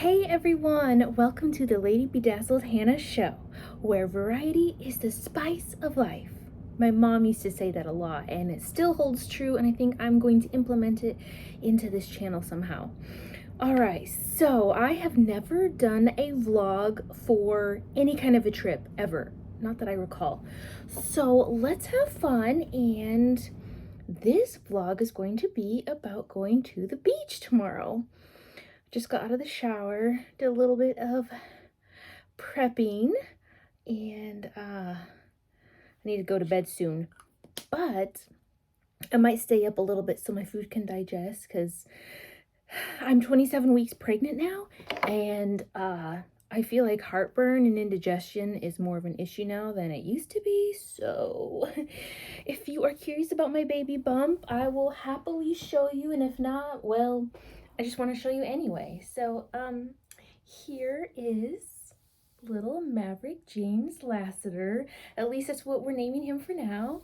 Hey everyone, welcome to the Lady Bedazzled Hannah show, where variety is the spice of life. My mom used to say that a lot, and it still holds true, and I think I'm going to implement it into this channel somehow. Alright, so I have never done a vlog for any kind of a trip, ever. Not that I recall. So let's have fun, and this vlog is going to be about going to the beach tomorrow. Just got out of the shower, did a little bit of prepping, and I need to go to bed soon. But I might stay up a little bit so my food can digest, because I'm 27 weeks pregnant now, and I feel like heartburn and indigestion is more of an issue now than it used to be. So if you are curious about my baby bump, I will happily show you, and if not, well, I just want to show you anyway. So here is little Maverick James Lassiter. At least that's what we're naming him for now.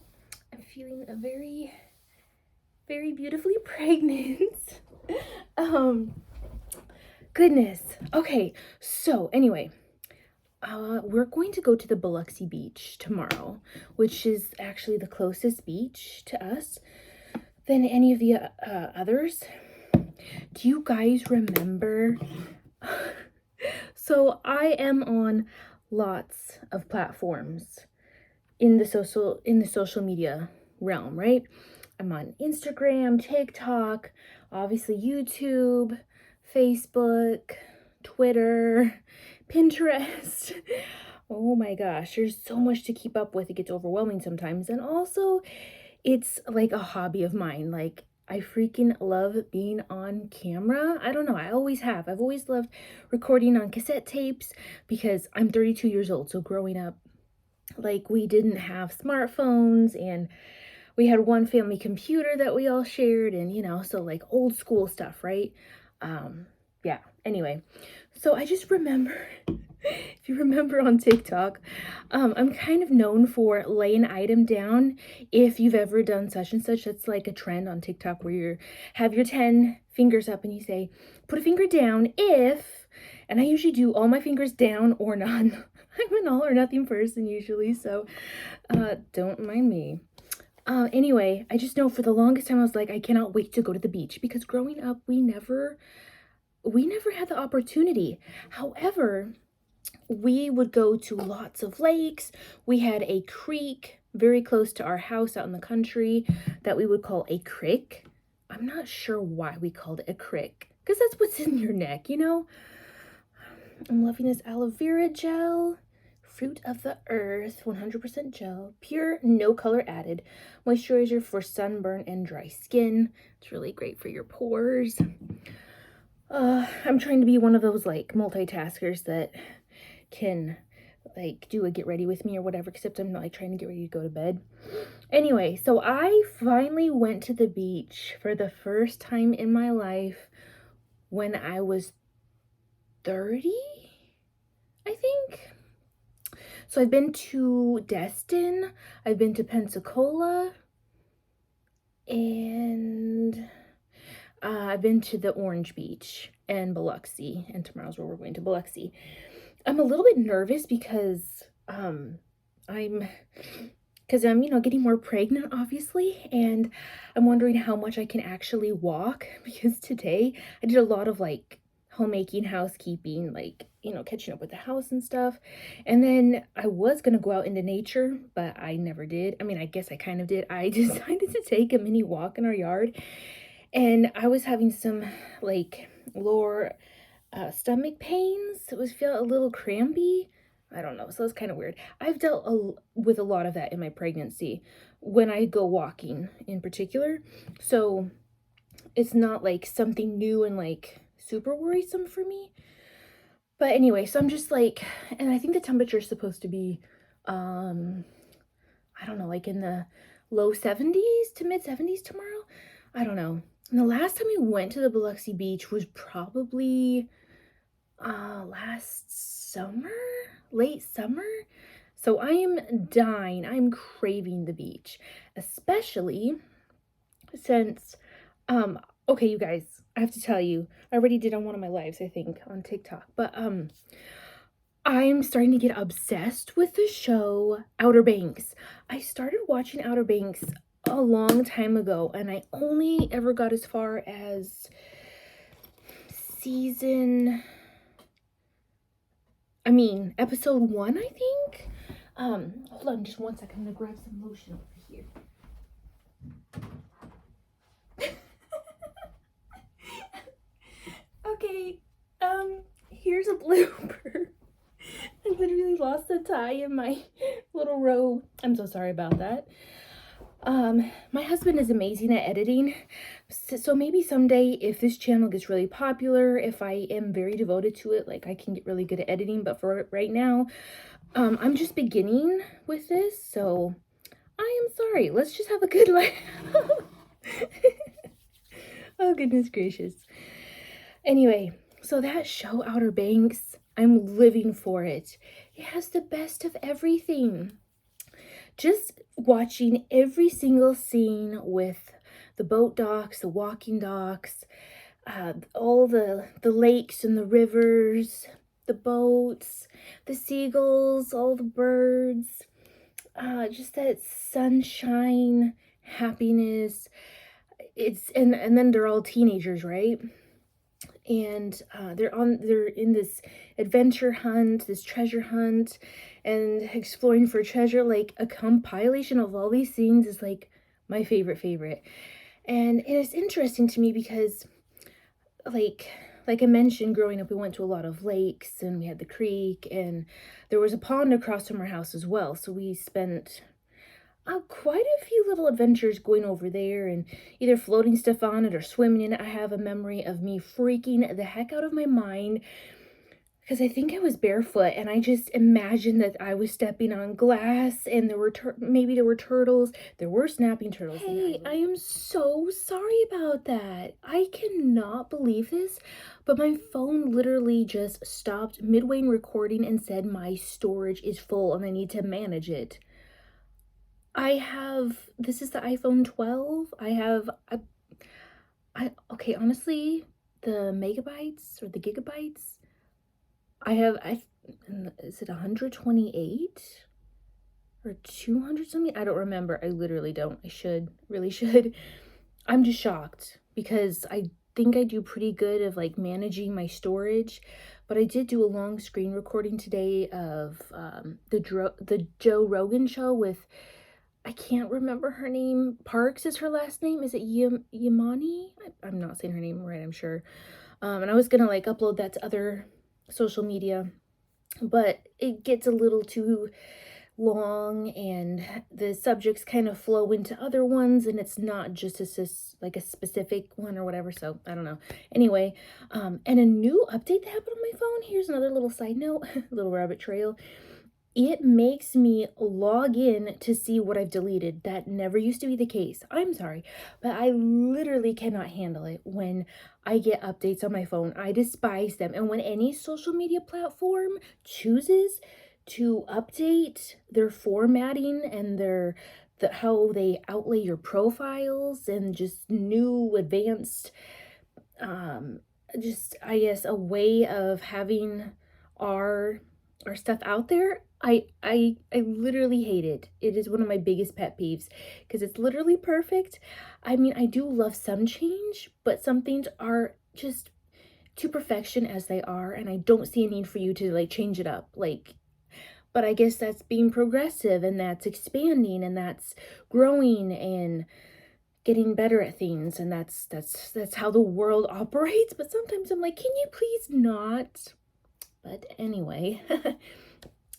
I'm feeling very, very beautifully pregnant. Goodness. Okay, so anyway, we're going to go to the Biloxi beach tomorrow, which is actually the closest beach to us than any of the others. Do you guys remember? So I am on lots of platforms in the social media realm, right? I'm on Instagram, TikTok, obviously YouTube, Facebook, Twitter, Pinterest. Oh my gosh, there's so much to keep up with. It gets overwhelming sometimes. And also, it's like a hobby of mine. Like, I freaking love being on camera. I don't know, I always have. I've always loved recording on cassette tapes because I'm 32 years old. So growing up, like, we didn't have smartphones, and we had one family computer that we all shared, and so like old school stuff, right? Yeah, anyway, so I just remember, if you remember on TikTok, I'm kind of known for laying an item down. If you've ever done such and such, that's like a trend on TikTok where you have your 10 fingers up and you say, put a finger down if, and I usually do all my fingers down or none. I'm an all or nothing person usually, so don't mind me. Anyway, I just know for the longest time I was like, I cannot wait to go to the beach, because growing up we never had the opportunity. However, we would go to lots of lakes. We had a creek very close to our house out in the country that we would call a crick. I'm not sure why we called it a crick, because that's what's in your neck, you know? I'm loving this aloe vera gel. Fruit of the earth, 100% gel, pure, no color added. Moisturizer for sunburn and dry skin. It's really great for your pores. I'm trying to be one of those like multitaskers that can like do a get ready with me or whatever, except I'm not like trying to get ready to go to bed. Anyway, so I finally went to the beach for the first time in my life when I was 30, I think. So I've been to Destin, I've been to Pensacola, and I've been to the Orange Beach and Biloxi, and tomorrow's where we're going to Biloxi. I'm a little bit nervous because I'm getting more pregnant, obviously, and I'm wondering how much I can actually walk, because today I did a lot of like homemaking, housekeeping, like, catching up with the house and stuff. And then I was gonna go out into nature, but I never did. I mean, I guess I kind of did. I decided to take a mini walk in our yard, and I was having some like lower stomach pains. It was felt a little crampy. I don't know, so it's kind of weird. I've dealt with a lot of that in my pregnancy when I go walking in particular. So it's not like something new and like super worrisome for me. But anyway, so I'm just like, and I think the temperature is supposed to be, I don't know, like in the low 70s to mid 70s tomorrow. I don't know. And the last time we went to the Biloxi beach was probably last summer, late summer. So I am dying. I'm craving the beach, especially since, okay, you guys, I have to tell you, I already did on one of my lives, I think, on TikTok. But I'm starting to get obsessed with the show Outer Banks. I started watching Outer Banks a long time ago, and I only ever got as far as episode 1, I think. Hold on just one second. I'm gonna grab some lotion over here. Okay, here's a blooper. I literally lost the tie in my little robe. I'm so sorry about that. My husband is amazing at editing, so maybe someday if this channel gets really popular, if I am very devoted to it, like I can get really good at editing, but for right now, I'm just beginning with this, so I am sorry. Let's just have a good life. Oh, goodness gracious. Anyway, so that show Outer Banks, I'm living for it. It has the best of everything. Just watching every single scene with the boat docks, the walking docks, all the lakes and the rivers, the boats, the seagulls, all the birds, just that sunshine, happiness. And then they're all teenagers, right? And they're in this adventure hunt, this treasure hunt, and exploring for treasure. Like a compilation of all these scenes is like my favorite. And it's interesting to me because like I mentioned, growing up we went to a lot of lakes, and we had the creek, and there was a pond across from our house as well, so we spent quite a few little adventures going over there and either floating stuff on it or swimming in it. I have a memory of me freaking the heck out of my mind because I think I was barefoot, and I just imagined that I was stepping on glass, and there were maybe there were turtles. There were snapping turtles. Hey, I am so sorry about that. I cannot believe this, but my phone literally just stopped midway in recording and said my storage is full and I need to manage it. This is the iPhone 12. Okay, honestly, the megabytes or the gigabytes, is it 128 or 200 something? I don't remember. I literally don't. Really should. I'm just shocked because I think I do pretty good of like managing my storage, but I did do a long screen recording today of the Joe Rogan show with, I can't remember her name. Parks is her last name. Is it Yamani? I'm not saying her name right, I'm sure. And I was gonna like upload that to other social media, but it gets a little too long and the subjects kind of flow into other ones, and it's not just like a specific one or whatever, so I don't know. Anyway, and a new update that happened on my phone. Here's another little side note, little rabbit trail. It makes me log in to see what I've deleted. That never used to be the case. I'm sorry, but I literally cannot handle it when I get updates on my phone. I despise them. And when any social media platform chooses to update their formatting and how they outlay your profiles and just new advanced just, I guess, a way of having our stuff out there, I literally hate it. It is one of my biggest pet peeves because it's literally perfect. I mean, I do love some change, but some things are just to perfection as they are, and I don't see a need for you to like change it up. Like, but I guess that's being progressive, and that's expanding, and that's growing and getting better at things, and that's how the world operates. But sometimes I'm like, can you please not? But anyway,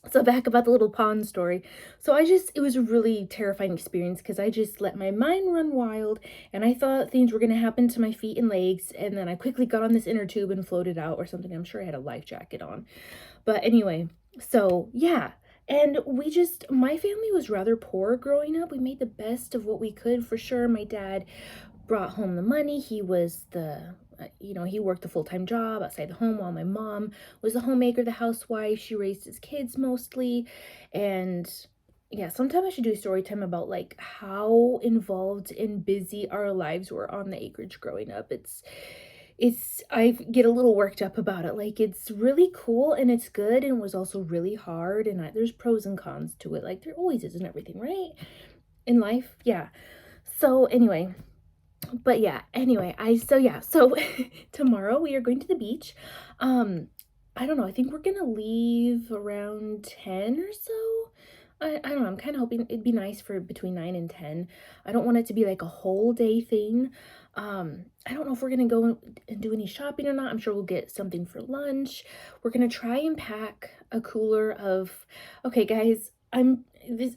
so back about the little pond story. So it was a really terrifying experience because I just let my mind run wild, and I thought things were going to happen to my feet and legs, and then I quickly got on this inner tube and floated out or something. I'm sure I had a life jacket on. But anyway, so yeah. And my family was rather poor growing up. We made the best of what we could, for sure. My dad brought home the money. He was he worked a full-time job outside the home while my mom was the homemaker, the housewife. She raised his kids mostly. And yeah, sometime I should do a story time about like how involved and busy our lives were on the acreage growing up. I get a little worked up about it. Like, it's really cool and it's good and was also really hard, and there's pros and cons to it. Like there always is in everything, right? In life, yeah. So anyway, but yeah, anyway, so tomorrow we are going to the beach. I don't know, I think we're gonna leave around 10 or so. I don't know, I'm kind of hoping it'd be nice for between 9 and 10. I don't want it to be like a whole day thing. I don't know if we're gonna go and do any shopping or not. I'm sure we'll get something for lunch. We're gonna try and pack a cooler of, okay, guys,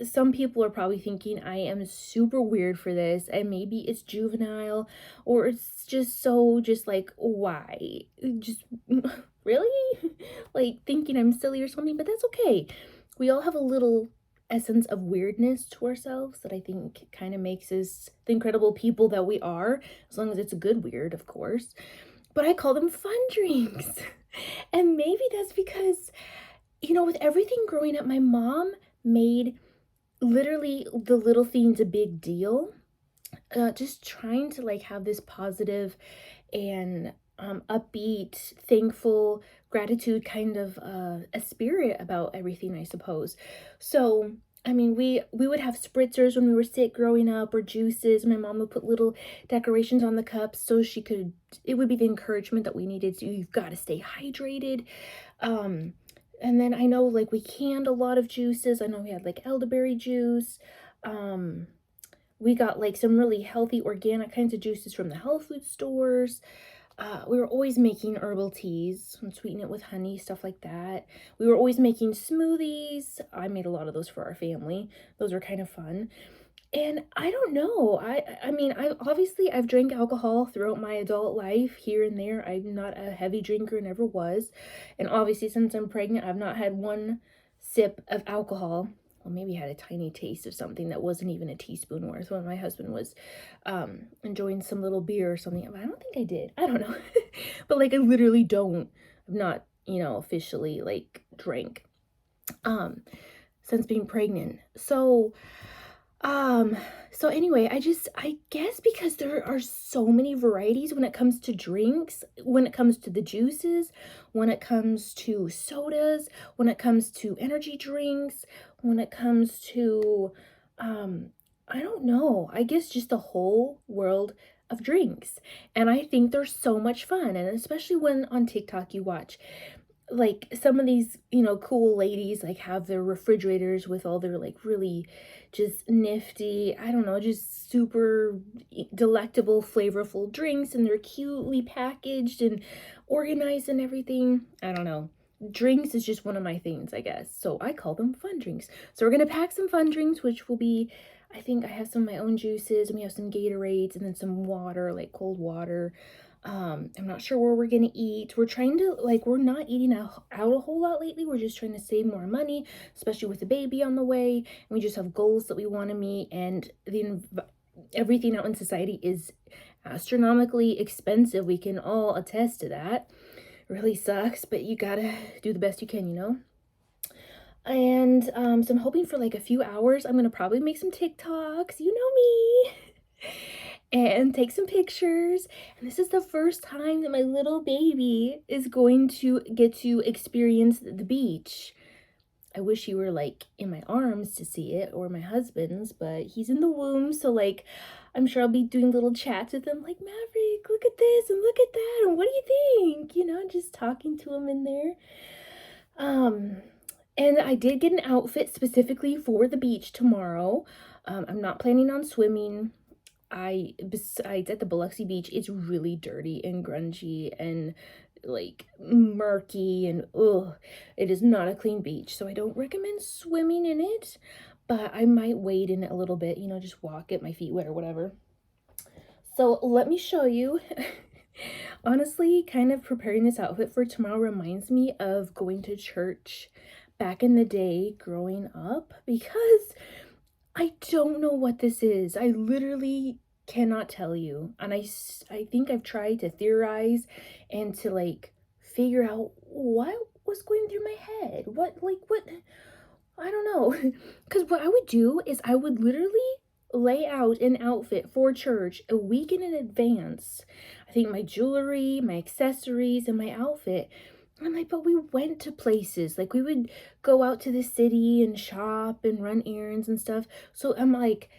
some people are probably thinking I am super weird for this, and maybe it's juvenile, or it's just like, why? Just really? Like thinking I'm silly or something, but that's okay. We all have a little essence of weirdness to ourselves that I think kind of makes us the incredible people that we are, as long as it's a good weird, of course. But I call them fun drinks. And maybe that's because, with everything growing up, my mom made literally the little things a big deal. Just trying to like have this positive and upbeat, thankful, gratitude kind of a spirit about everything, I suppose. So I mean, we would have spritzers when we were sick growing up, or juices. My mom would put little decorations on the cups so it would be the encouragement that we needed. So you've got to stay hydrated. um and then I know like we canned a lot of juices. I know we had like elderberry juice. um we got like some really healthy organic kinds of juices from the health food stores. We were always making herbal teas and sweeten it with honey, stuff like that. We were always making smoothies. I made a lot of those for our family. Those were kind of fun. And I don't know. I mean, I've drank alcohol throughout my adult life here and there. I'm not a heavy drinker, never was. And obviously since I'm pregnant, I've not had one sip of alcohol. Well, maybe had a tiny taste of something that wasn't even a teaspoon worth when my husband was enjoying some little beer or something. I don't think I did. I don't know. But like I literally don't. I've not, officially like drank since being pregnant. Um, so anyway, I guess because there are so many varieties when it comes to drinks, when it comes to the juices, when it comes to sodas, when it comes to energy drinks, when it comes to, um, I don't know, I guess just the whole world of drinks. And I think they're so much fun. And especially when on TikTok you watch like some of these, cool ladies like have their refrigerators with all their like really just nifty, I don't know, just super delectable, flavorful drinks, and they're cutely packaged and organized and everything. I don't know. Drinks is just one of my things, I guess. So I call them fun drinks. So we're gonna pack some fun drinks, which will be, I think I have some of my own juices, and we have some Gatorades and then some water, like cold water. I'm not sure where we're gonna eat. We're trying to like we're not eating out a whole lot lately. We're just trying to save more money, especially with the baby on the way. And we just have goals that we want to meet, and everything out in society is astronomically expensive. We can all attest to that. It really sucks, but you gotta do the best you can. And so I'm hoping for like a few hours. I'm gonna probably make some TikToks. You know me. And take some pictures. And this is the first time that my little baby is going to get to experience the beach. I wish he were like in my arms to see it, or my husband's, but he's in the womb. So like, I'm sure I'll be doing little chats with him like, Maverick, look at this and look at that. And what do you think? Just talking to him in there. And I did get an outfit specifically for the beach tomorrow. I'm not planning on swimming. Besides at the Biloxi beach, it's really dirty and grungy and like murky, and it is not a clean beach. So I don't recommend swimming in it, but I might wade in it a little bit, just walk, get my feet wet or whatever. So let me show you. Honestly, kind of preparing this outfit for tomorrow reminds me of going to church back in the day growing up, because I don't know what this is. I literally cannot tell you. And I think I've tried to theorize and to like figure out what was going through my head. What, I don't know. Because what I would do is I would literally lay out an outfit for church a week in advance. I think my jewelry, my accessories, and my outfit. I'm like, but we went to places. Like, we would go out to the city and shop and run errands and stuff. So I'm like,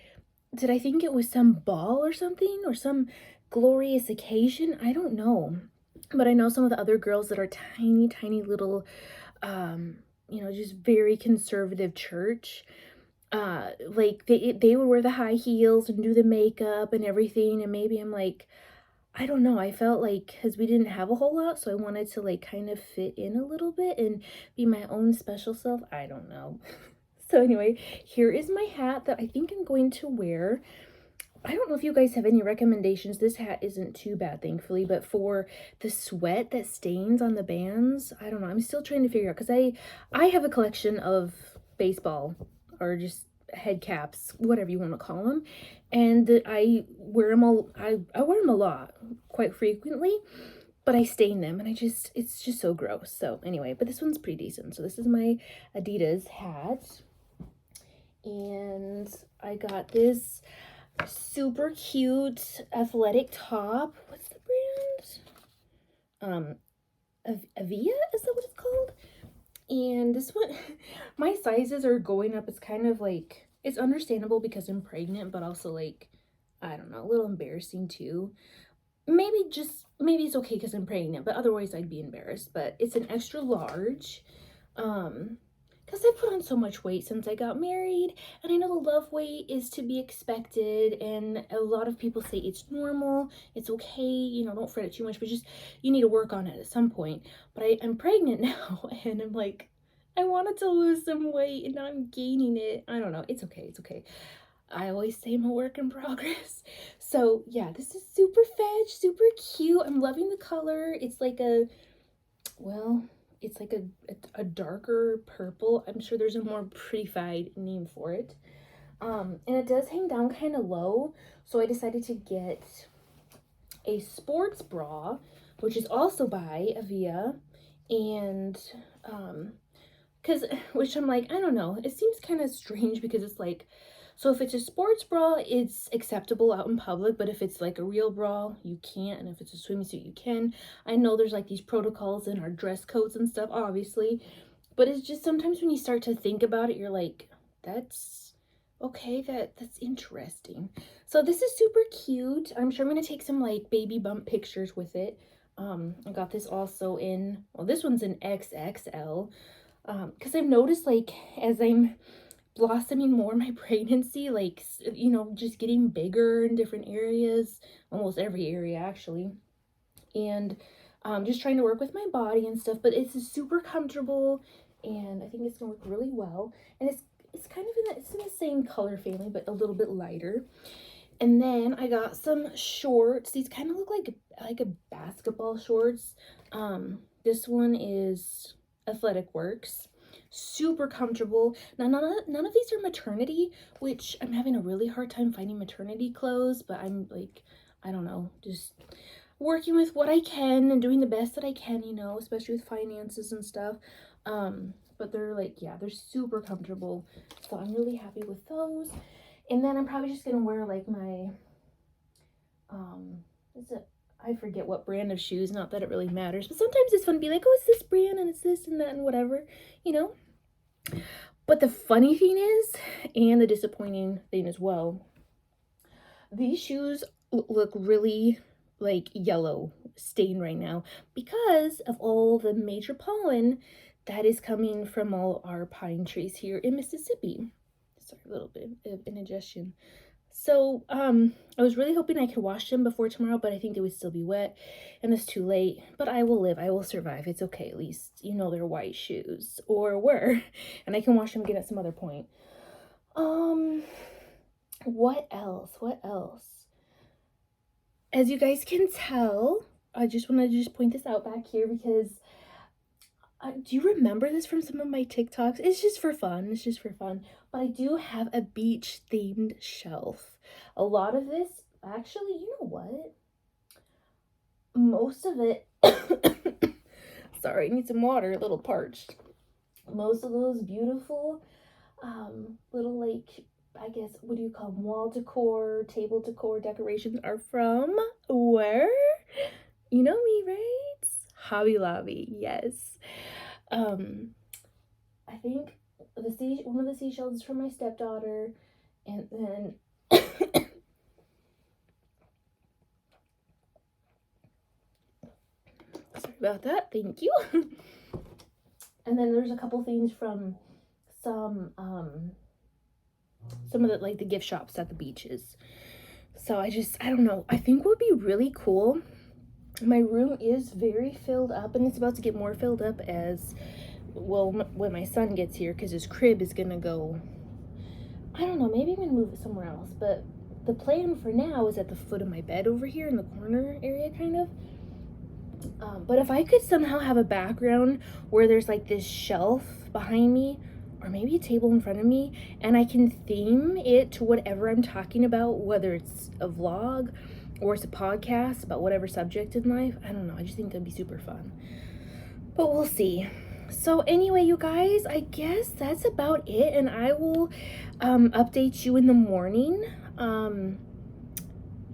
did I think it was some ball or something, or some glorious occasion? I don't know. But I know some of the other girls that are tiny, tiny little, just very conservative church. Like they would wear the high heels and do the makeup and everything. And maybe I'm like, I don't know. I felt like because we didn't have a whole lot, so I wanted to like kind of fit in a little bit and be my own special self. I don't know. So anyway, here is my hat that I think I'm going to wear. I don't know if you guys have any recommendations. This hat isn't too bad, thankfully, but for the sweat that stains on the bands, I don't know. I'm still trying to figure out because I have a collection of baseball or just head caps, whatever you want to call them, and I wear them all. I wear them a lot, quite frequently, but I stain them, and it's just so gross. So anyway, but this one's pretty decent. So this is my Adidas hat, and I got this super cute athletic top. What's the brand? Avia, is that what it's called? And this one, my sizes are going up. It's kind of like, it's understandable because I'm pregnant, but also like, I don't know, a little embarrassing too. Maybe it's okay because I'm pregnant, but otherwise I'd be embarrassed. But it's an extra large. Because I put on so much weight since I got married, and I know the love weight is to be expected, and a lot of people say it's normal, it's okay, don't fret it too much, but just, you need to work on it at some point. But I'm pregnant now, and I'm like, I wanted to lose some weight, and now I'm gaining it. I don't know, it's okay. I always say I'm a work in progress. So yeah, this is super fetch, super cute. I'm loving the color. It's like it's like a darker purple. I'm sure there's a more prettified name for it. And it does hang down kind of low, so I decided to get a sports bra, which is also by Avia, and which I'm like, I don't know, it seems kind of strange because it's like, so if it's a sports bra, it's acceptable out in public, but if it's like a real bra, you can't, and if it's a swimsuit, you can. I know there's like these protocols in our dress codes and stuff, obviously, but it's just sometimes when you start to think about it, you're like, that's okay, that's interesting. So this is super cute. I'm sure I'm gonna take some like baby bump pictures with it. I got this also in, well, this one's an XXL, because I've noticed like as I'm blossoming more my pregnancy, like, just getting bigger in different areas, almost every area actually, and just trying to work with my body and stuff, but it's super comfortable, and I think it's gonna work really well, and it's kind of it's in the same color family, but a little bit lighter. And then I got some shorts. These kind of look like a basketball shorts. This one is Athletic Works, super comfortable. Now none of these are maternity, which I'm having a really hard time finding maternity clothes, but I'm like, I don't know, just working with what I can and doing the best that I can, especially with finances and stuff. But they're like, yeah, they're super comfortable, so I'm really happy with those. And then I'm probably just gonna wear like my I forget what brand of shoes, not that it really matters, but sometimes it's fun to be like, oh, it's this brand and it's this and that and whatever, you know? But the funny thing is, and the disappointing thing as well, these shoes look really like yellow stain right now because of all the major pollen that is coming from all our pine trees here in Mississippi. Sorry, a little bit of indigestion. So, I was really hoping I could wash them before tomorrow, but I think they would still be wet, and it's too late. But I will live. I will survive. It's okay. At least, they're white shoes, or were, and I can wash them again at some other point. What else? What else? As you guys can tell, I just want to just point this out back here because do you remember this from some of my TikToks? It's just for fun. It's just for fun. But I do have a beach themed shelf. A lot of this, actually, you know what? Most of it, sorry, I need some water, a little parched. Most of those beautiful little like I guess, what do you call them? Wall decor, table decor decorations are from where? You know me, right? Hobby Lobby, yes. I think one of the seashells is from my stepdaughter, and then sorry about that. Thank you. And then there's a couple things from some of the like the gift shops at the beaches. So I don't know. I think what would be really cool. My room is very filled up, and it's about to get more filled up as well when my son gets here, because his crib is gonna go, I don't know, maybe I'm gonna move it somewhere else, but the plan for now is at the foot of my bed over here in the corner area, kind of. But if I could somehow have a background where there's like this shelf behind me, or maybe a table in front of me, and I can theme it to whatever I'm talking about, whether it's a vlog or it's a podcast about whatever subject in life, I don't know, I just think that'd be super fun. But we'll see. So anyway, you guys, I guess that's about it, and I will update you in the morning.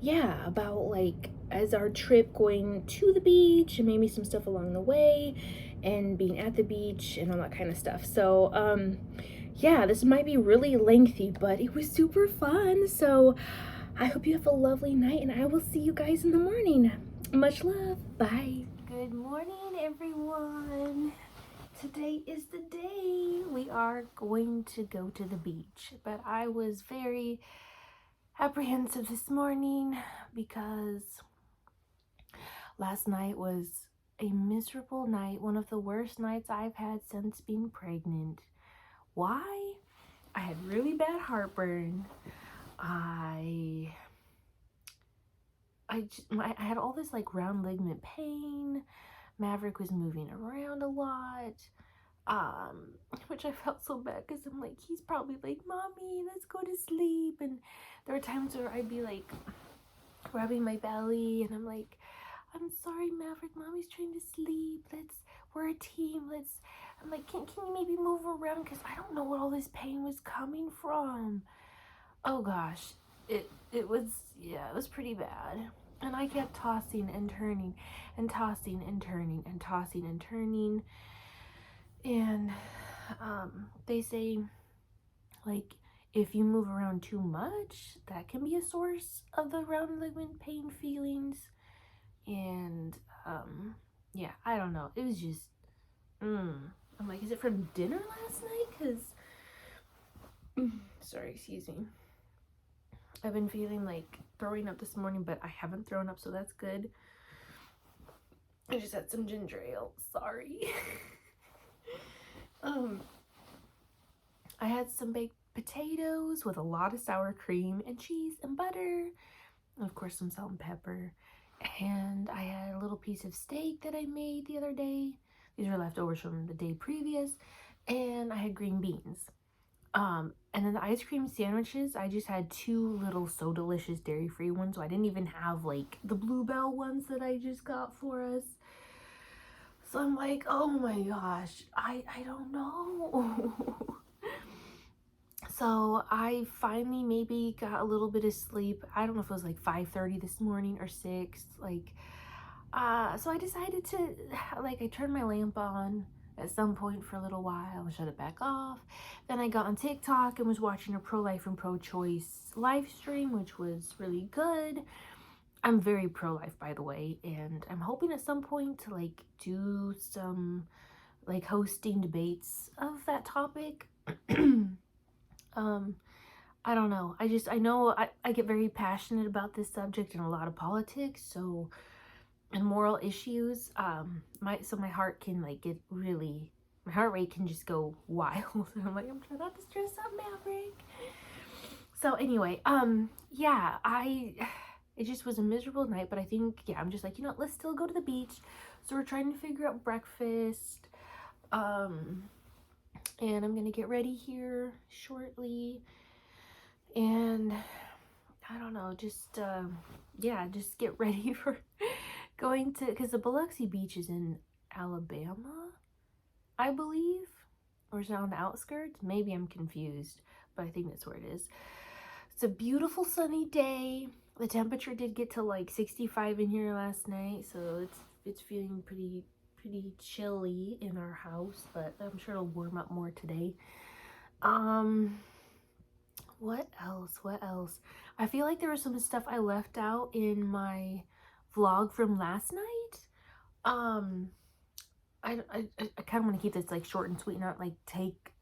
Yeah, about like as our trip going to the beach and maybe some stuff along the way and being at the beach and all that kind of stuff. So yeah, this might be really lengthy, but it was super fun. So I hope you have a lovely night, and I will see you guys in the morning. Much love. Bye. Good morning, everyone. Today is the day we are going to go to the beach, but I was very apprehensive this morning because last night was a miserable night, one of the worst nights I've had since being pregnant. Why? I had really bad heartburn. I had all this like round ligament pain. Maverick was moving around a lot, which I felt so bad because I'm like, he's probably like, Mommy, let's go to sleep. And there were times where I'd be like rubbing my belly, and I'm like, I'm sorry, Maverick, Mommy's trying to sleep. We're a team. I'm like, can you maybe move around? Because I don't know what all this pain was coming from. Oh gosh, it was pretty bad. And I kept tossing and turning and tossing and turning and tossing and turning. And they say, like, if you move around too much, that can be a source of the round ligament pain feelings. And yeah, I don't know. It was just, I'm like, is it from dinner last night? Because, sorry, excuse me. I've been feeling like throwing up this morning, but I haven't thrown up, so that's good. I just had some ginger ale. Sorry. I had some baked potatoes with a lot of sour cream and cheese and butter, and of course some salt and pepper. And I had a little piece of steak that I made the other day. These were leftovers from the day previous. And I had green beans. And then the ice cream sandwiches, I just had 2 little So Delicious dairy-free ones, so I didn't even have like the Bluebell ones that I just got for us. So I'm like, oh my gosh, I don't know. So I finally maybe got a little bit of sleep. I don't know if it was like 5:30 this morning or 6, like, so I decided to, like, I turned my lamp on at some point for a little while and shut it back off. Then I got on TikTok and was watching a pro-life and pro-choice live stream, which was really good. I'm very pro-life, by the way, and I'm hoping at some point to like do some like hosting debates of that topic. I don't know. I know I get very passionate about this subject and a lot of politics, so, and moral issues. My heart can like get really, my heart rate can just go wild. And I'm like, I'm trying not to stress out Maverick. So anyway, yeah, it just was a miserable night, but I think, yeah, I'm just like, you know, let's still go to the beach. So we're trying to figure out breakfast. And I'm gonna get ready here shortly. And I don't know, just, yeah, just get ready for going to, because the Biloxi beach is in Alabama, I believe, or is it on the outskirts? Maybe I'm confused, but I think that's where it is. It's a beautiful sunny day. The temperature did get to like 65 in here last night, so it's feeling pretty chilly in our house, but I'm sure it'll warm up more today. What else? I feel like there was some stuff I left out in my vlog from last night. I kind of want to keep this like short and sweet, not like take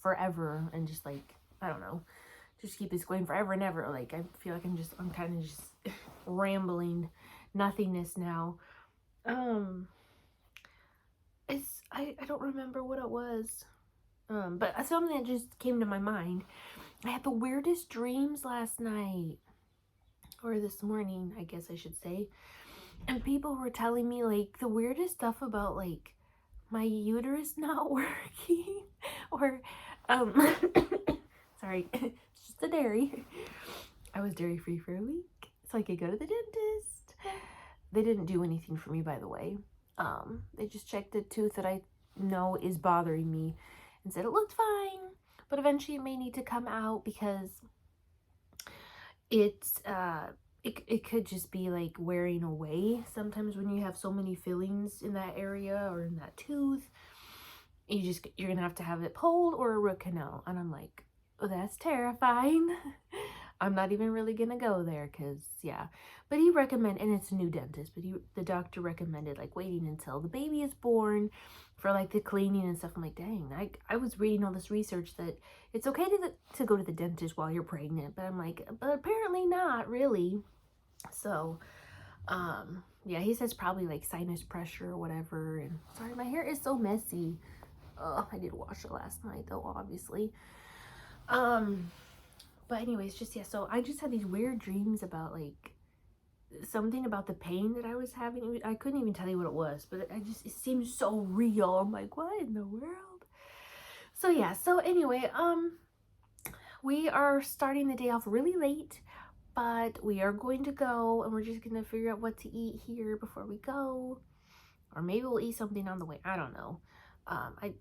forever and just like, I don't know, just keep this going forever and ever. Like, I feel like I'm kind of just rambling nothingness now. I don't remember what it was. But something that just came to my mind. I had the weirdest dreams last night, or this morning, I guess I should say. And people were telling me like the weirdest stuff about like my uterus not working, or sorry, it's just the dairy. I was dairy free for a week so I could go to the dentist. They didn't do anything for me, by the way. They just checked the tooth that I know is bothering me and said it looked fine, but eventually it may need to come out because it could just be like wearing away. Sometimes when you have so many fillings in that area or in that tooth, you're gonna have it pulled or a root canal. And I'm like, oh, that's terrifying. I'm not even really gonna go there because, yeah. But he recommended, and it's a new dentist, but the doctor recommended like waiting until the baby is born for like the cleaning and stuff. I'm like, dang, I was reading all this research that it's okay to go to the dentist while you're pregnant, but I'm like, but apparently not really. So, yeah, he says probably like sinus pressure or whatever. And sorry, my hair is so messy. I did wash it last night though, obviously. But anyways, just, yeah, so I just had these weird dreams about like something about the pain that I was having. I couldn't even tell you what it was, but it seemed so real. I'm like, what in the world? So yeah, so anyway, we are starting the day off really late, but we are going to go and we're just gonna figure out what to eat here before we go, or maybe we'll eat something on the way. I don't know.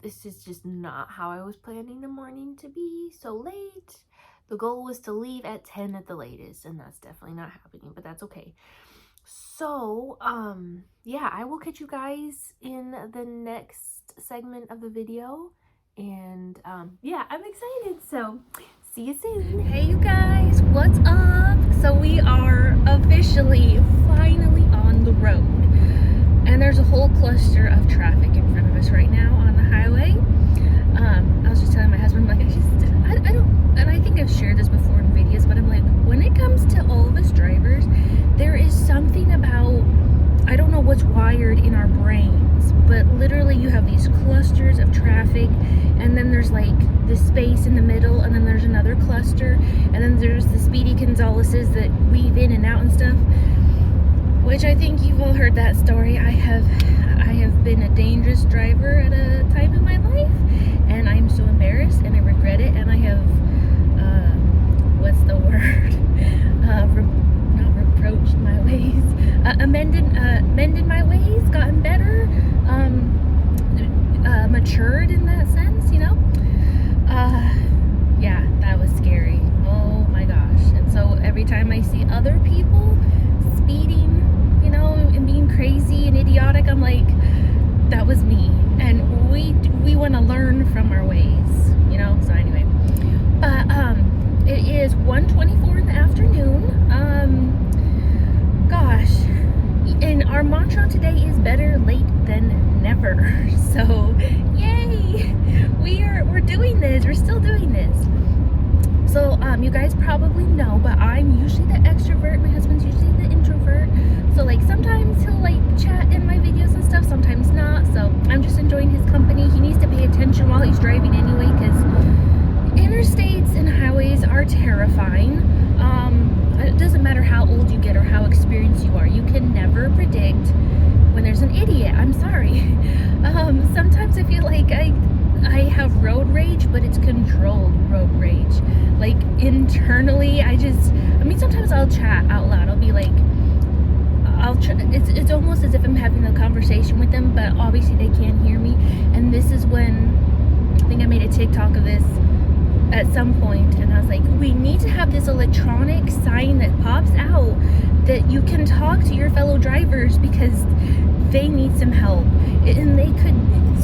This is just not how I was planning the morning to be so late. The goal was to leave at 10 at the latest, and that's definitely not happening, but that's okay. So, yeah, I will catch you guys in the next segment of the video, and, yeah, I'm excited, so see you soon. Hey, you guys, what's up? So we are officially, finally on the road, and there's a whole cluster of traffic in front of us right now on the highway. I was just telling my husband, like, I don't, and I think I've shared this before in videos, but I'm like, when it comes to all of us drivers, there is something about, I don't know what's wired in our brains, but literally you have these clusters of traffic, and then there's like the space in the middle, and then there's another cluster, and then there's the Speedy Gonzaleses that weave in and out and stuff, which I think you've all heard that story. I have been a dangerous driver at a time in my life, and I'm so embarrassed and I regret it, and I have what's the word, not reproached my ways, mended my ways, gotten better, matured in that sense, you know. Yeah, that was scary. Oh my gosh. And so every time I see other people speeding, you know, and being crazy and idiotic, I'm like, that was me. And we want to learn from our ways, you know. So anyway, but it is 1:24 in the afternoon. Gosh, and our mantra today is better late than never. So yay, we're doing this. We're still doing this. So you guys probably know, but I'm usually the extrovert. My husband's usually the introvert. So like sometimes he'll like chat in my videos and stuff, sometimes not. So I'm just enjoying his company. He needs to pay attention while he's driving anyway, because interstates and highways are terrifying. It doesn't matter how old you get or how experienced you are. You can never predict when there's an idiot. I'm sorry. Sometimes I feel like I have road rage, but it's controlled road rage. Like internally, sometimes I'll chat out loud. I'll be like, it's almost as if I'm having a conversation with them, but obviously they can't hear me. And this is when, I think I made a TikTok of this. at some point, and I was like, we need to have this electronic sign that pops out that you can talk to your fellow drivers because they need some help, and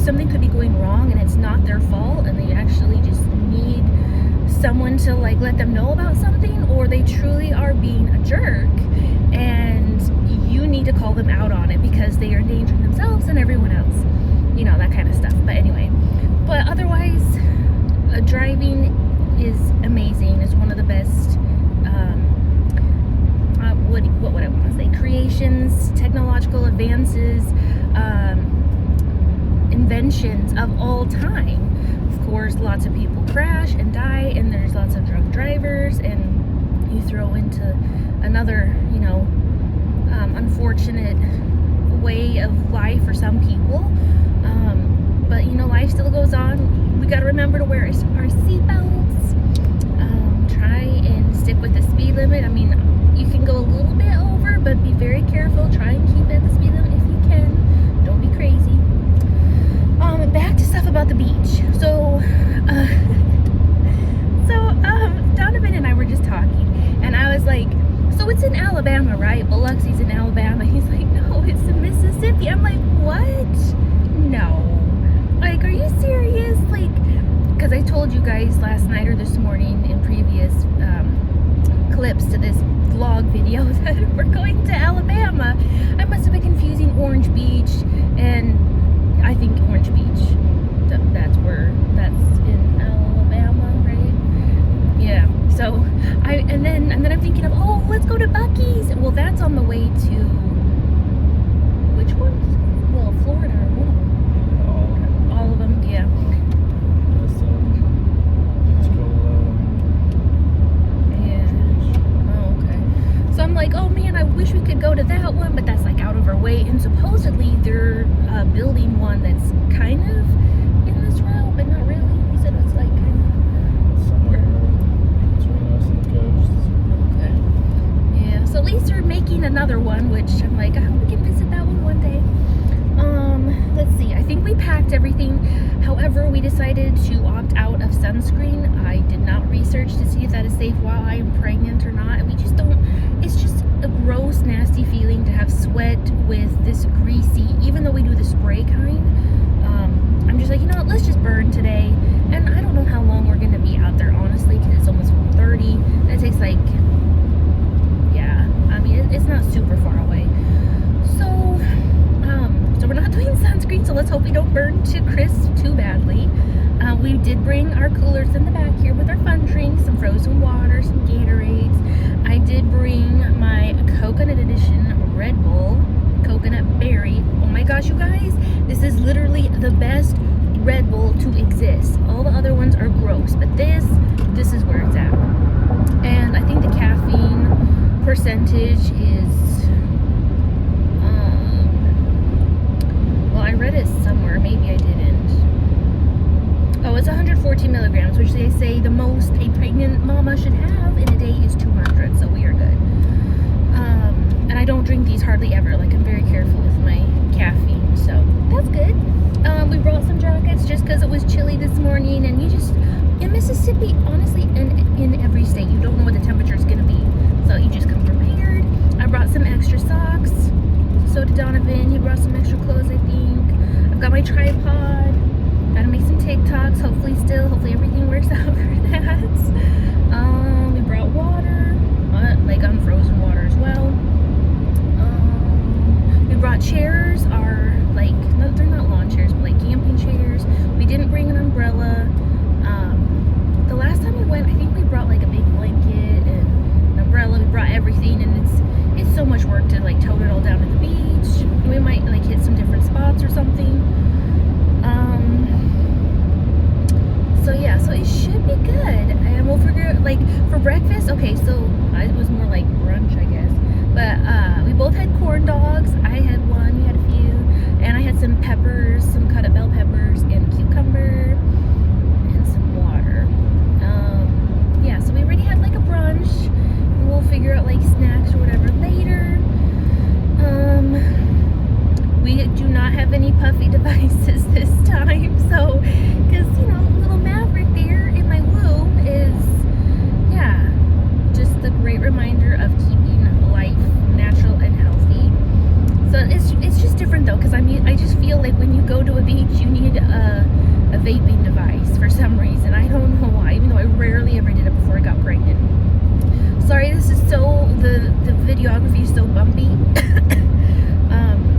something could be going wrong and it's not their fault, and they actually just need someone to like let them know about something, or they truly are being a jerk and you need to call them out on it because they are endangering themselves and everyone else, you know, that kind of stuff. But anyway, but otherwise, driving is amazing. It's one of the best what would I want to say, creations, technological advances, inventions of all time. Of course, lots of people crash and die, and there's lots of drunk drivers, and you throw into another, you know, unfortunate way of life for some people. But you know, life still goes on. We got to remember to wear our seatbelts. Try and stick with the speed limit. I mean, you can go a little bit over, but be very careful. Try and keep it at the speed limit if you can. Don't be crazy. Back to stuff about the beach. So Donovan and I were just talking, and I was like, so it's in Alabama, right? Biloxi's in Alabama. He's like, no, it's in Mississippi. I'm like, what? No. Like, are you serious? Like, because I told you guys last night or this morning in previous clips to this vlog video that we're going to Alabama. I must have been confusing Orange Beach, and I think Orange Beach, that's in Alabama, right? Yeah. So and then I'm thinking of, oh, let's go to Buc-ee's. Well, that's on the way to which one? Well, Florida or what? All of them, yeah. So I'm like, oh man, I wish we could go to that one, but that's like out of our way. And supposedly they're building one that's kind of in this route, but not really. He said it's like kind of somewhere between us and the coast. Okay. Yeah. So at least they're making another one, which I'm like, I hope we can visit that one day. Let's see. I think we packed everything. However, we decided to opt out of sunscreen. I did not research to see if that is safe while I am pregnant or not. We just don't. It's just a gross, nasty feeling to have sweat with this greasy, even though we do the spray kind. I'm just like, you know what, let's just burn today. And I don't know how long we're going to be out there, honestly, because it's almost 30. And it takes like, yeah, I mean, it's not super far away. So we're not doing sunscreen, so let's hope we don't burn to crisp too badly. We did bring our coolers in the back here with our fun drinks, some frozen water, some Gatorades. I did bring my coconut edition Red Bull, coconut berry. Oh my gosh, you guys, this is literally the best Red Bull to exist. All the other ones are gross, but this is where it's at. And I think the caffeine percentage is, well, I read it somewhere, maybe I didn't. Oh, it's 114 milligrams, which they say the most a pregnant mama should have in a day is 200, so we are good. And I don't drink these hardly ever. Like, I'm very careful with my caffeine, so that's good. We brought some jackets just because it was chilly this morning, and you just, in Mississippi, honestly, in every state, you don't know what the temperature is going to be, so you just come prepared. I brought some extra socks. So did Donovan. He brought some extra clothes, I think. I've got my tripod. Gotta make some TikToks. Hopefully everything works out for that. We brought water, like frozen water as well. We brought chairs, no, they're not lawn chairs, but like camping chairs. We didn't bring an umbrella. The last time we went, I think we brought like a big blanket and an umbrella. We brought everything, and it's so much work to like tote it all down to the beach. We might like hit some different spots or something. So yeah, so it should be good, and we'll figure out, like, for breakfast, okay, so it was more like brunch, I guess, but we both had corn dogs. I had one, you had a few, and I had some peppers, some cut up bell peppers, and cucumber, and some water. Yeah, so we already had like a brunch, and we'll figure out like snacks or whatever later. We do not have any puffy devices. some reason. I don't know why, even though I rarely ever did it before I got pregnant. Sorry, this is so, the videography is so bumpy.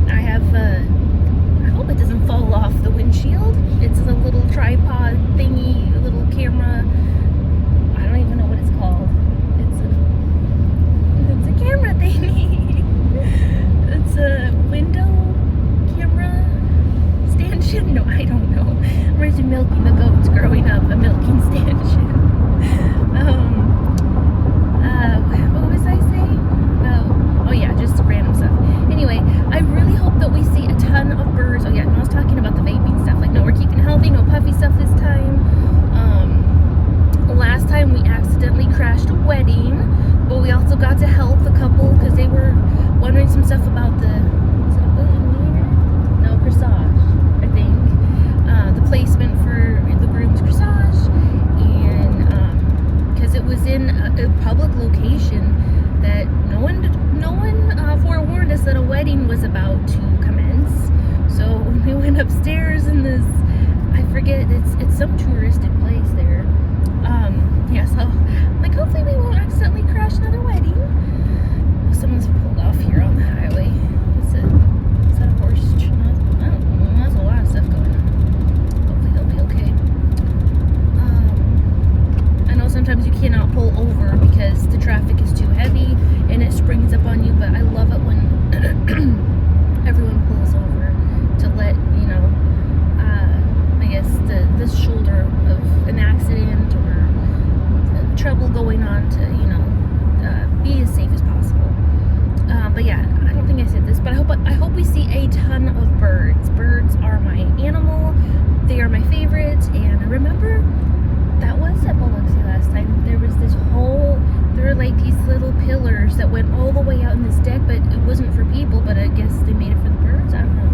I have, I hope it doesn't fall off the windshield. It's a little tripod thingy, a little camera. I don't even know what it's called. It's a camera thingy. It's a window camera stanchion. No, I don't know. I'm ready to milking the goats growing up, a milking stanchion. What was I saying? Oh yeah, just random stuff. Anyway, I really hope that we see a ton of birds. Oh yeah, I was talking about the vaping stuff. Like, no, we're keeping healthy, no puffy stuff this time. Last time we accidentally crashed a wedding, but we also got to help the couple because they were wondering some stuff about the, is it a boutonniere? No, corsage, I think. The placement for the groom's corsage, and because it was in a public location that no one forewarned us that a wedding was about to commence. So when we went upstairs in this, I forget, it's some touristic place there. Yeah, so like hopefully we won't accidentally crash another wedding. Someone's pulled off here on the highway. Is that a horse? I don't know. There's a lot of stuff going on. Hopefully they'll be okay. I know sometimes you cannot pull over because the traffic is too heavy and it springs up on you, but I love it when everyone pulls over to let, you know, I guess the shoulder of an accident or trouble going on to, you know, be as safe as possible. But yeah, I don't think I said this, but I hope we see a ton of birds. Birds are my animal. They are my favorite. And I remember that was at Biloxi last time. There was this whole, there were like these little pillars that went all the way out in this deck, but it wasn't for people, but I guess they made it for the birds. I don't know.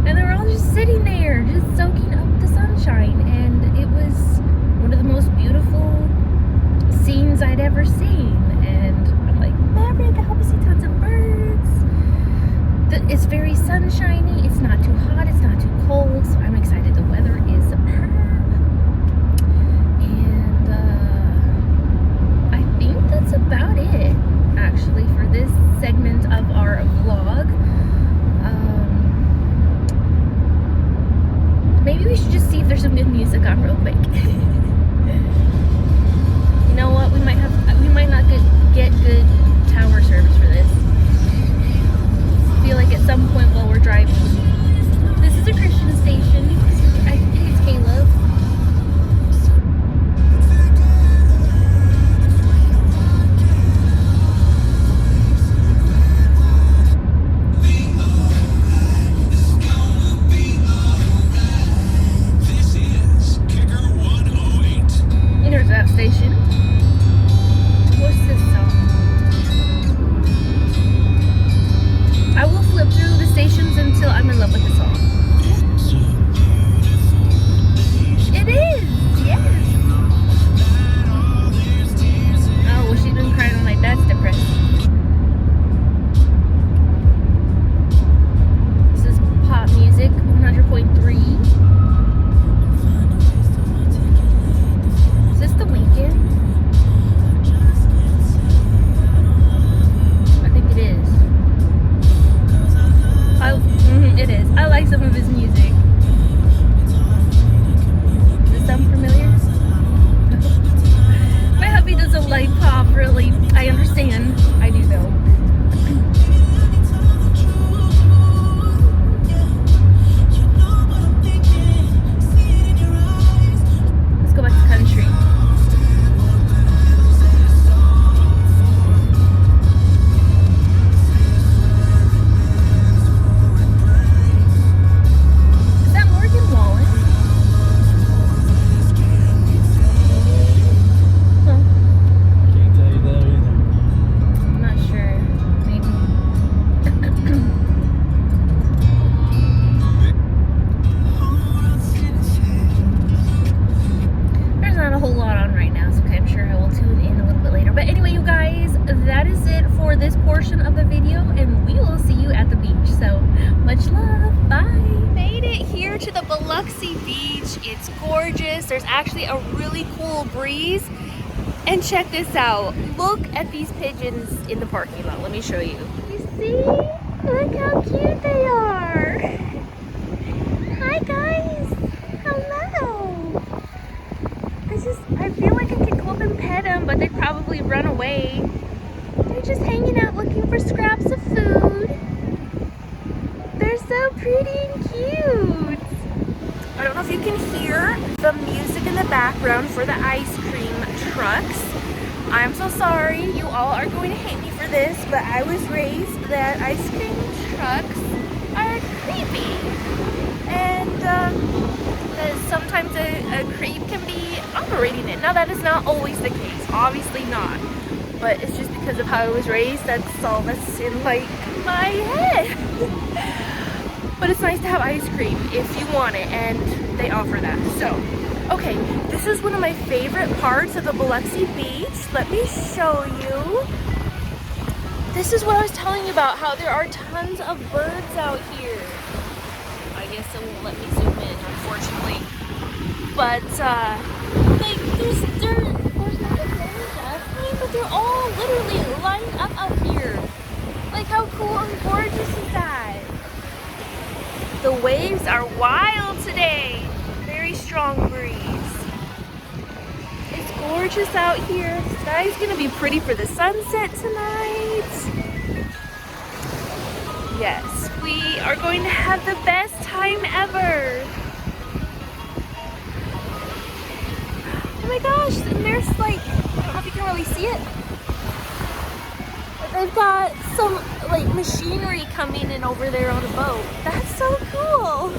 And they were all just sitting there, just soaking up the sunshine. And it was one of the most beautiful scenes I'd ever seen. And I'm like, Maverick, I hope you see tons of birds. It's very sunshiny. It's not too hot. It's not too cold. So I'm excited. The weather is superb. And I think that's about it, actually, for this segment of our vlog. Maybe we should just see if there's some good music on real quick. You know what? We might not get good tower service for this. I feel like at some point while we're driving. This is a Christian station. I think it's Caleb. That station. What's this song? I will flip through the stations until I'm in love with the song. It is, yes. Oh, well, she's been crying all night. That's depressing. This is pop music, 100.3. Is this the weekend? I think it is. It is. I like some of his music. Does it sound familiar? My hubby doesn't like pop, really. I understand. I do, though. Let's go back to country. That is it for this portion of the video, and we will see you at the beach. So much love. Bye. Made it. it here to the Biloxi beach. It's gorgeous. There's actually a really cool breeze. And check this out. Look at these pigeons in the parking lot. Let me show you. You see? Look how cute they are. Hi guys. Hello. I feel like I could go up and pet them, but they'd probably run away. They're just hanging out looking for scraps of food. They're so pretty and cute. I don't know if you can hear the music in the background for the ice cream trucks. I'm so sorry, you all are going to hate me for this, but I was raised that ice cream trucks are creepy. And that sometimes a creep can be operating it. Now that is not always the case, obviously not. But it's just because of how I was raised, that's all that's in like my head. But it's nice to have ice cream if you want it, and they offer that. So, okay, this is one of my favorite parts of the Biloxi beach. Let me show you. This is what I was telling you about, how there are tons of birds out here. I guess it won't let me zoom in, unfortunately. But, like, there's not a bird, but they're all literally lined up out here. Like, how cool and gorgeous is that? The waves are wild today. Very strong breeze. It's gorgeous out here. The sky's gonna be pretty for the sunset tonight. Yes, we are going to have the best time ever. Oh my gosh, and there's like, I don't know if you can really see it, but they've got some like machinery coming in over there on a boat. That's so cool.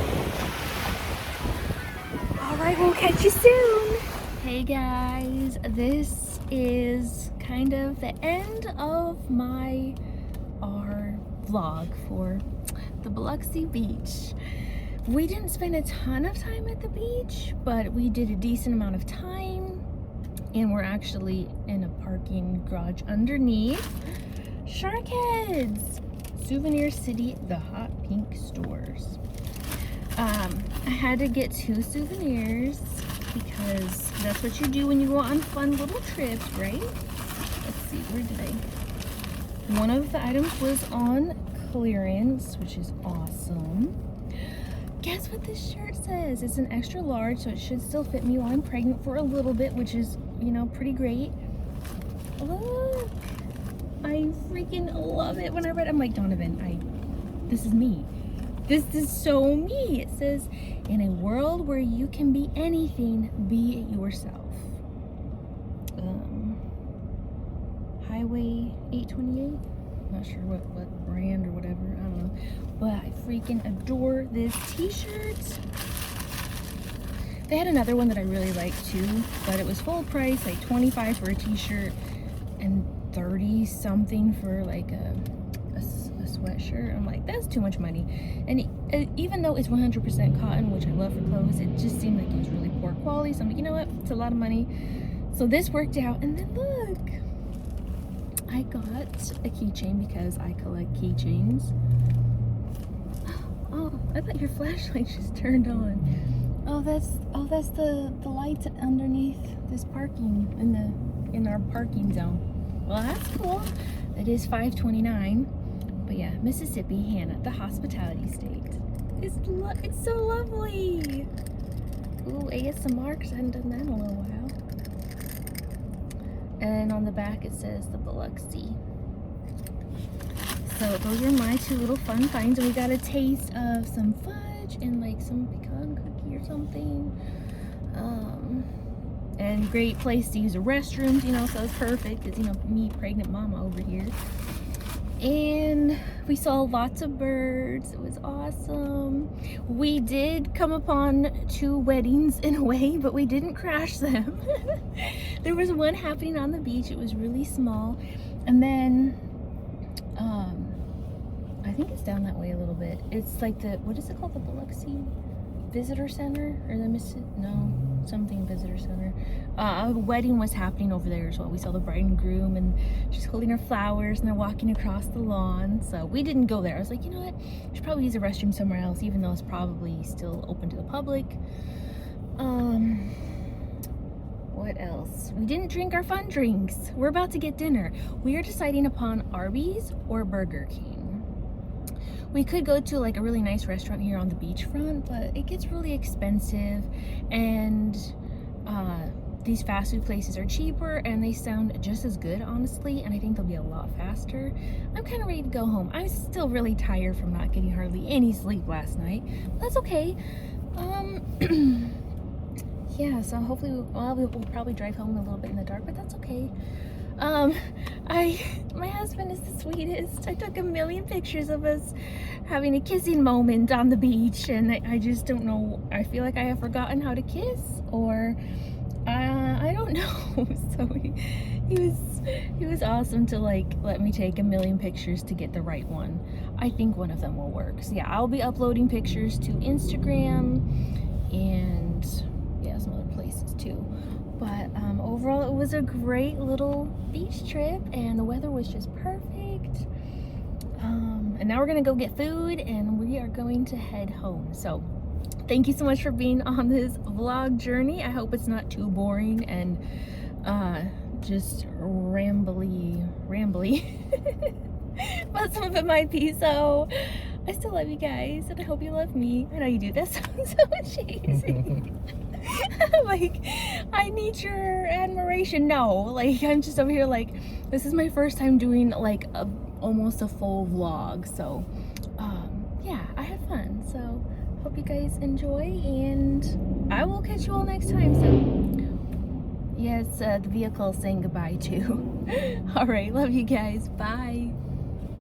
All right, we'll catch you soon. Hey guys, this is kind of the end of our vlog for the Biloxi beach. We didn't spend a ton of time at the beach, but we did a decent amount of time, and we're actually in a parking garage underneath. Shark Heads, Souvenir City, the hot pink stores. I had to get 2 souvenirs because that's what you do when you go on fun little trips, right? Let's see, where did I? One of the items was on clearance, which is awesome. Guess what this shirt says? It's an extra large, so it should still fit me while I'm pregnant for a little bit, which is, you know, pretty great. Look, I freaking love it. When I read, I'm like, Donovan, this is me. This is so me. It says, in a world where you can be anything, be yourself. Highway 828. Not sure what brand or whatever, I don't know, but I freaking adore this t-shirt. They had another one that I really liked too, but it was full price, like $25 for a t-shirt and 30 something for like a sweatshirt. I'm like, that's too much money. And even though it's 100% cotton, which I love for clothes, it just seemed like it was really poor quality. So I'm like, you know what, it's a lot of money. So this worked out. And then look, I got a keychain because I collect keychains. Oh, I thought your flashlight just turned on. Oh, that's the lights underneath this parking in our parking zone. Well, that's cool. It is 5:29. But yeah, Mississippi, Hannah, the hospitality state. It's so lovely. Ooh, ASMR, because I haven't done that in a little while. And on the back it says the Biloxi. So those are my 2 little fun finds, and we got a taste of some fudge and like some pecan cookie or something. And great place to use the restrooms, you know, so it's perfect because, you know, me, pregnant mama over here. And we saw lots of birds. It was awesome. We did come upon 2 weddings in a way, but we didn't crash them. There was one happening on the beach. It was really small. And then I think it's down that way a little bit. It's like what is it called? The Biloxi Visitor Center? Or the something visitor center. A wedding was happening over there as well. We saw the bride and groom, and she's holding her flowers, and they're walking across the lawn. So we didn't go there. I was like, you know what? We should probably use a restroom somewhere else, even though it's probably still open to the public. What else? We didn't drink our fun drinks. We're about to get dinner. We are deciding upon Arby's or Burger King. We could go to like a really nice restaurant here on the beachfront, but it gets really expensive, and these fast food places are cheaper and they sound just as good, honestly, and I think they'll be a lot faster. I'm kind of ready to go home. I'm still really tired from not getting hardly any sleep last night, but that's okay. Yeah, so hopefully, we'll probably drive home a little bit in the dark, but that's okay. My husband is the sweetest. I took 1,000,000 pictures of us having a kissing moment on the beach, and I just don't know. I feel like I have forgotten how to kiss, or I don't know. So he was awesome to like let me take 1,000,000 pictures to get the right one. I think one of them will work. So yeah, I'll be uploading pictures to Instagram and yeah, some other places too. But overall, it was a great little beach trip, and the weather was just perfect. And now we're gonna go get food, and we are going to head home. So thank you so much for being on this vlog journey. I hope it's not too boring and just rambly. But some of it might be. So I still love you guys, and I hope you love me. I know you do. That sounds so cheesy. Like, I need your admiration. No, like, I'm just over here like, this is my first time doing like almost a full vlog. So yeah, I had fun. So hope you guys enjoy, and I will catch you all next time. So yes, the vehicle is saying goodbye too. All right, love you guys. Bye.